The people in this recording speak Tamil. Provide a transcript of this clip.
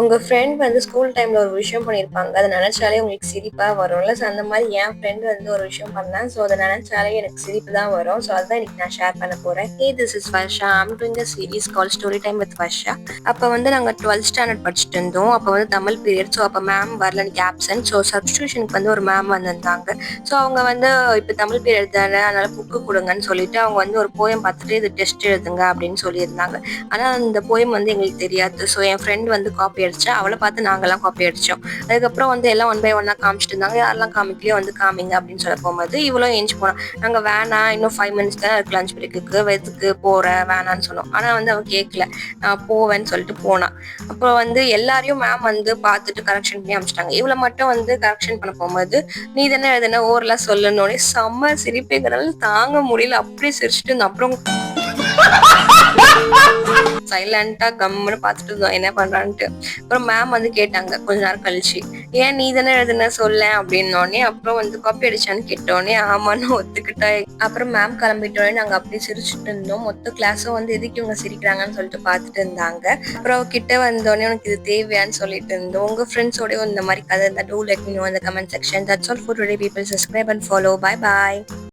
உங்க ஃப்ரெண்ட் வந்து ஸ்கூல் டைம்ல ஒரு விஷயம் பண்ணியிருப்பாங்க. அத நெனச்சாலே உங்களுக்கு சிரிப்பா வரும்ல. ஸோ அந்த மாரி என் ஃப்ரெண்ட் வந்து ஒரு விஷயம் பண்ணா. ஸோ அத நெனச்சாலே எனக்கு சிரிப்பு தான் வரும். ஸோ அதுதான் இன்னைக்கு நான் ஷேர் பண்ண போறேன். ஹே this is Varsha. I'm doing a series called story time with Varsha. அப்ப வந்து நாங்க 12th ஸ்டாண்டர்ட் படிச்சுட்டு இருந்தோம். அப்ப வந்து தமிழ் பீரியட். ஸோ அப்ப மேம் வரல, இன்னைக்கு ஆப்சென்ட். ஸோ சப்ஸ்டிடியூஷனுக்கு வந்து ஒரு மேம் வந்திருந்தாங்க. ஸோ அவங்க வந்து இப்ப தமிழ் பீரியட் தானே, அதனால புக்கு குடுங்கன்னு சொல்லிட்டு அவங்க வந்து ஒரு போயம் பார்த்துட்டு இது டெஸ்ட் எழுதுங்க அப்படின்னு சொல்லியிருந்தாங்க. ஆனா அந்த போயம் வந்து எங்களுக்கு தெரியாது. ஸோ என் ஃப்ரெண்ட் வந்து காப்பி அடிச்சா. அவள பார்த்து நாங்கலாம் காப்பி அடிச்சோம். அதுக்கப்புறம் வந்து எல்லாம் ஒன் பை ஒன்னா காமிச்சுட்டு இருந்தாங்க. யாரெல்லாம் காமிக்கலையோ வந்து காமிங்க அப்படின்னு சொல்ல போகும்போது இவளும் எந்திச்சு போனா. நாங்க வேணாம், இன்னும் 5 மினிட்ஸ் தான் இருக்கு லஞ்ச் பிரேக்குக்கு, எதுக்கு போற வேணான்னு சொன்னோம். ஆனா வந்து அவ கேட்கல. நான் போவேன்னு சொல்லிட்டு போனா. அப்புறம் வந்து எல்லாரையும் மேம் வந்து பார்த்துட்டு கரெக்ஷன் பண்ணி அனுப்பிச்சிட்டாங்க. இவள மட்டும் வந்து கரெக்ஷன் பண்ண போகும்போது நீ தானே எழுதுன ஓரலா சொல்லணும்னே செம்ம சிரிப்புங்கிறனால தாங்க முடியல. அப்படியே சிரிச்சுட்டு இருந்தோம். அப்புறம் சைலண்டா கம்முன்னு பார்த்துட்டு இருந்தோம் என்ன பண்றான்ட்டு. அப்புறம் மேம் வந்து கேட்டாங்க கொஞ்ச நேரம் கழிச்சு, ஏன் நீ தானே எழுதுன சொல்லேன் அப்படின்னோடனே, அப்புறம் வந்து காப்பி அடிச்சான்னு கேட்டோடனே ஆமான்னு ஒத்துக்கிட்டா. அப்புறம் மேம் கிளம்பிட்டோடனே நாங்க அப்படியே சிரிச்சுட்டு இருந்தோம். மொத்த கிளாஸும் வந்து எதுக்கு இவங்க சிரிக்கிறாங்கன்னு சொல்லிட்டு பார்த்துட்டு இருந்தாங்க. அப்புறம் அவ கிட்ட வந்தோடனே உனக்கு இது தேவையான்னு சொல்லிட்டு இருந்தோம். உங்க ஃப்ரெண்ட்ஸோடயும் இந்த மாதிரி கதை இருந்தா do let me know in the comment section. That's all for today people. Subscribe and follow. Bye bye.